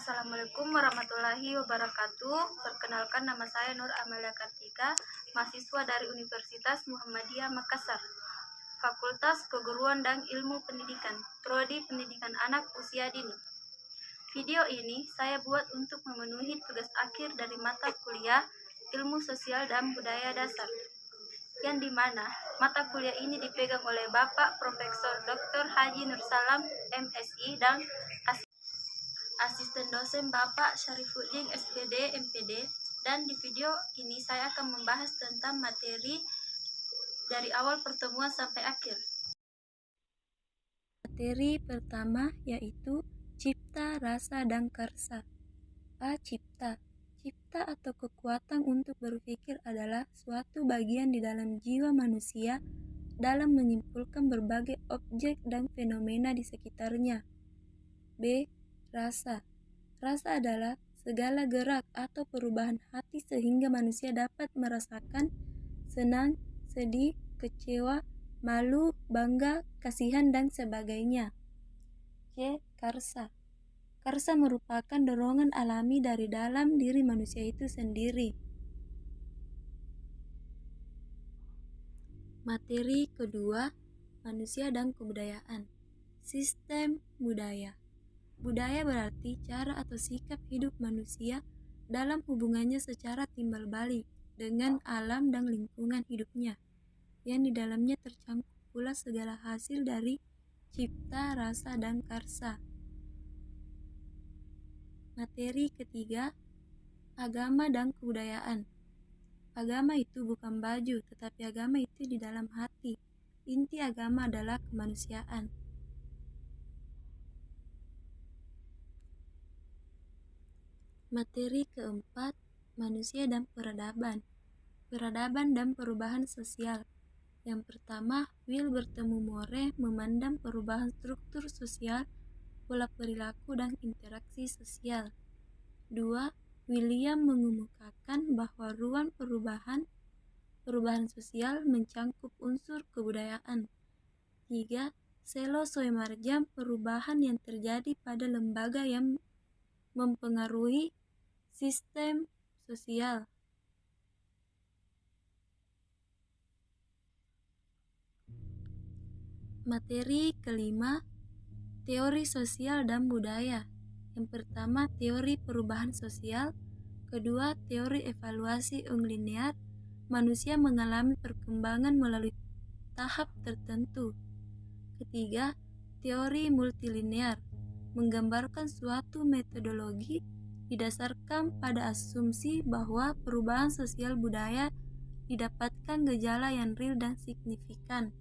Assalamualaikum warahmatullahi wabarakatuh. Perkenalkan, nama saya Nur Amelia Kartika, mahasiswa dari Universitas Muhammadiyah Makassar, Fakultas Keguruan dan Ilmu Pendidikan, Prodi Pendidikan Anak Usia Dini. Video ini saya buat untuk memenuhi tugas akhir dari mata kuliah Ilmu Sosial dan Budaya Dasar, yang dimana mata kuliah ini dipegang oleh Bapak Profesor Dr. Haji Nursalam, MSI, dan Asisten dosen Bapak Syarifuddin SPD MPD. Dan di video ini saya akan membahas tentang materi dari awal pertemuan sampai akhir. Materi pertama yaitu cipta, rasa, dan karsa. A. Cipta. Cipta atau kekuatan untuk berpikir adalah suatu bagian di dalam jiwa manusia dalam menyimpulkan berbagai objek dan fenomena di sekitarnya. B. Rasa. Rasa adalah segala gerak atau perubahan hati sehingga manusia dapat merasakan senang, sedih, kecewa, malu, bangga, kasihan, dan sebagainya. C. Karsa. Karsa merupakan dorongan alami dari dalam diri manusia itu sendiri. Materi kedua, manusia dan kebudayaan. Sistem budaya. Budaya berarti cara atau sikap hidup manusia dalam hubungannya secara timbal balik dengan alam dan lingkungan hidupnya, yang di dalamnya tercakup pula segala hasil dari cipta, rasa, dan karsa. Materi ketiga, agama dan kebudayaan. Agama itu bukan baju, tetapi agama itu di dalam hati. Inti agama adalah kemanusiaan. Materi keempat, manusia dan peradaban. Peradaban dan perubahan sosial. Yang pertama, Will bertemu More memandang perubahan struktur sosial, pola perilaku, dan interaksi sosial. 2. William mengemukakan bahwa ruang perubahan sosial mencangkup unsur kebudayaan. 3. Selo Soemarjam, perubahan yang terjadi pada lembaga yang mempengaruhi sistem sosial. Materi kelima, teori sosial dan budaya. Yang pertama, teori perubahan sosial. Kedua, teori evaluasi unlinear. Manusia mengalami perkembangan melalui tahap tertentu. Ketiga, teori multilinear, menggambarkan suatu metodologi didasarkan pada asumsi bahwa perubahan sosial budaya didapatkan gejala yang real dan signifikan.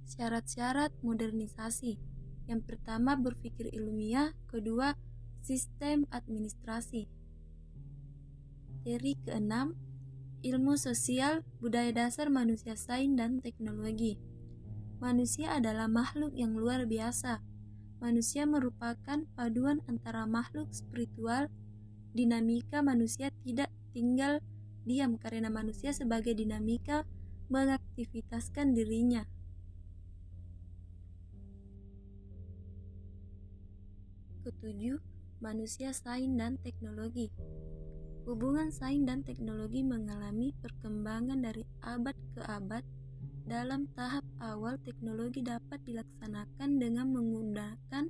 Syarat-syarat modernisasi. Yang pertama, berpikir ilmiah. Kedua, sistem administrasi. Materi keenam, ilmu sosial, budaya dasar manusia, sains, dan teknologi. Manusia adalah makhluk yang luar biasa. Manusia merupakan paduan antara makhluk spiritual. Dinamika manusia tidak tinggal diam karena manusia sebagai dinamika mengaktivitaskan dirinya. Ketujuh, manusia, sains, dan teknologi. Hubungan sains dan teknologi mengalami perkembangan dari abad ke abad. Dalam tahap awal, teknologi dapat dilaksanakan dengan menggunakan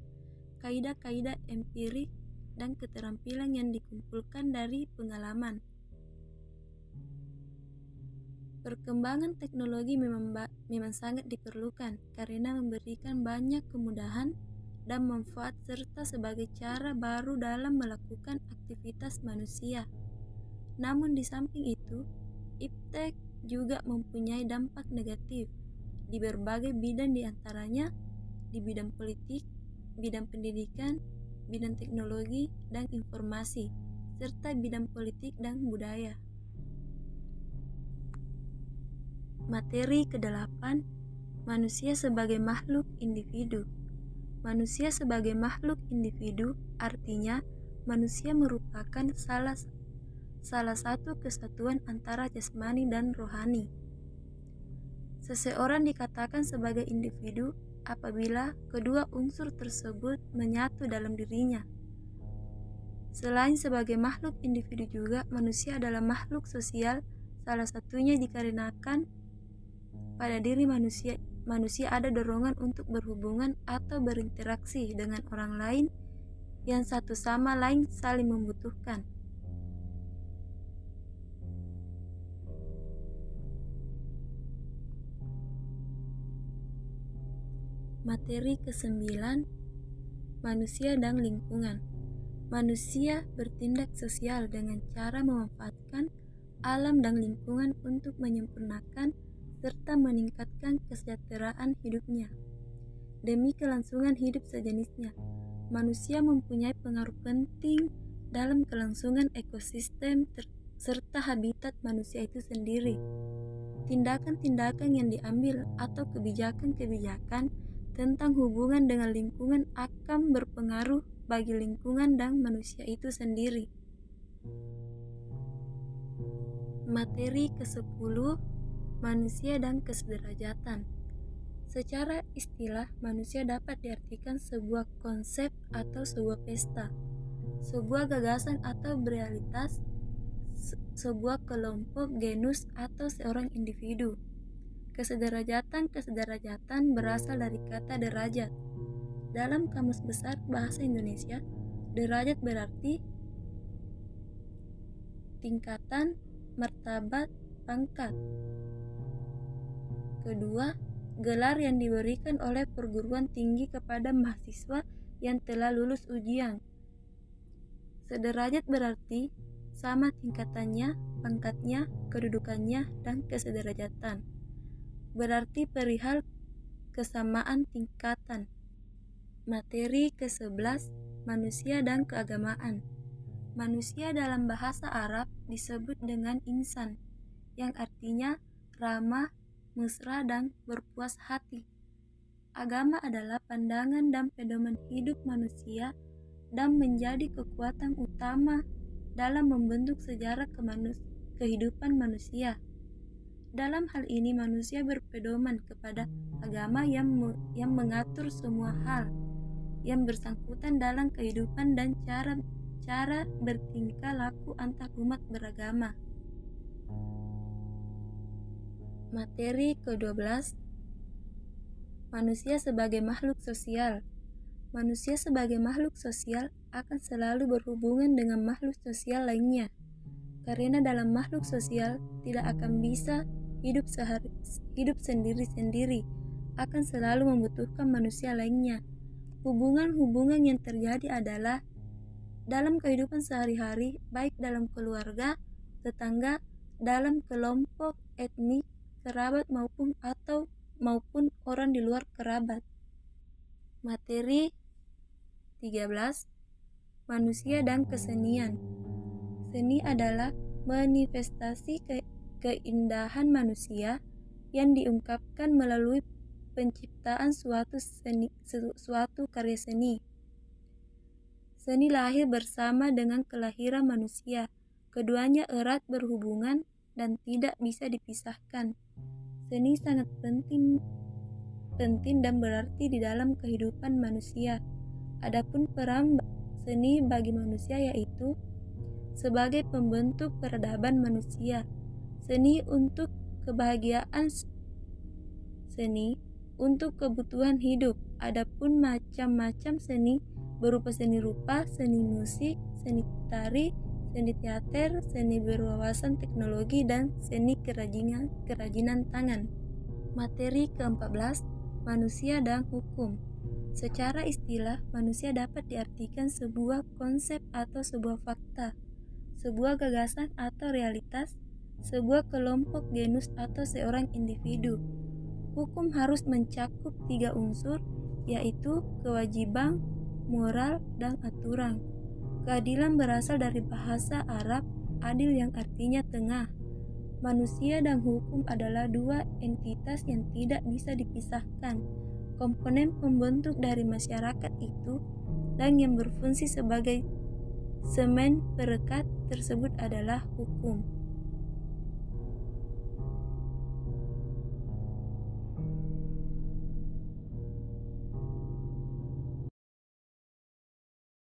kaidah-kaidah empirik dan keterampilan yang dikumpulkan dari pengalaman. Perkembangan teknologi memang sangat diperlukan karena memberikan banyak kemudahan dan manfaat serta sebagai cara baru dalam melakukan aktivitas manusia. Namun di samping itu, iptek juga mempunyai dampak negatif di berbagai bidang, diantaranya di bidang politik, bidang pendidikan, bidang teknologi dan informasi, serta bidang politik dan budaya. Materi ke-8, manusia sebagai makhluk individu. Manusia sebagai makhluk individu artinya manusia merupakan salah satu kesatuan antara jasmani dan rohani. Seseorang dikatakan sebagai individu apabila kedua unsur tersebut menyatu dalam dirinya. Selain sebagai makhluk individu juga, manusia adalah makhluk sosial, salah satunya dikarenakan pada diri manusia ada dorongan untuk berhubungan atau berinteraksi dengan orang lain yang satu sama lain saling membutuhkan. Materi ke-9, manusia dan lingkungan. Manusia bertindak sosial dengan cara memanfaatkan alam dan lingkungan untuk menyempurnakan serta meningkatkan kesejahteraan hidupnya. Demi kelangsungan hidup sejenisnya, manusia mempunyai pengaruh penting dalam kelangsungan ekosistem serta habitat manusia itu sendiri. Tindakan-tindakan yang diambil atau kebijakan-kebijakan tentang hubungan dengan lingkungan akan berpengaruh bagi lingkungan dan manusia itu sendiri. Materi ke-10, manusia dan kesederajatan. Secara istilah, manusia dapat diartikan sebuah konsep atau sebuah pesta, sebuah gagasan atau realitas, sebuah kelompok, genus, atau seorang individu. Kesederajatan berasal dari kata derajat. Dalam Kamus Besar Bahasa Indonesia, derajat berarti tingkatan, martabat, pangkat. Kedua, gelar yang diberikan oleh perguruan tinggi kepada mahasiswa yang telah lulus ujian. Sederajat berarti sama tingkatannya, pangkatnya, kedudukannya, dan kesederajatan. Berarti perihal kesamaan tingkatan. Materi ke-11, manusia dan keagamaan. Manusia dalam bahasa Arab disebut dengan insan, yang artinya ramah, mesra, dan berpuas hati. Agama adalah pandangan dan pedoman hidup manusia dan menjadi kekuatan utama dalam membentuk sejarah kehidupan manusia. Dalam hal ini manusia berpedoman kepada agama yang mengatur semua hal yang bersangkutan dalam kehidupan dan cara bertingkah laku antar umat beragama. Materi ke-12, manusia sebagai makhluk sosial. Manusia sebagai makhluk sosial akan selalu berhubungan dengan makhluk sosial lainnya, karena dalam makhluk sosial tidak akan bisa hidup sendiri-sendiri, akan selalu membutuhkan manusia lainnya. Hubungan-hubungan yang terjadi adalah dalam kehidupan sehari-hari, baik dalam keluarga, tetangga, dalam kelompok etnik, kerabat maupun orang di luar kerabat. Materi 13, manusia dan kesenian. Seni adalah manifestasi keindahan manusia yang diungkapkan melalui penciptaan suatu karya seni. Seni lahir bersama dengan kelahiran manusia. Keduanya erat berhubungan dan tidak bisa dipisahkan. Seni sangat penting dan berarti di dalam kehidupan manusia. Adapun peran seni bagi manusia yaitu sebagai pembentuk peradaban manusia. Seni untuk kebahagiaan, seni untuk kebutuhan hidup. Adapun macam-macam seni berupa seni rupa, seni musik, seni tari, seni teater, seni berwawasan teknologi, dan seni kerajinan tangan. Materi ke-14, manusia dan hukum. Secara istilah, manusia dapat diartikan sebuah konsep atau sebuah fakta, sebuah gagasan atau realitas, sebuah kelompok, genus, atau seorang individu. Hukum harus mencakup 3 unsur, yaitu kewajiban, moral, dan aturan. Keadilan berasal dari bahasa Arab adil yang artinya tengah. Manusia dan hukum adalah 2 entitas yang tidak bisa dipisahkan, komponen pembentuk dari masyarakat itu, dan yang berfungsi sebagai semen perekat tersebut adalah hukum.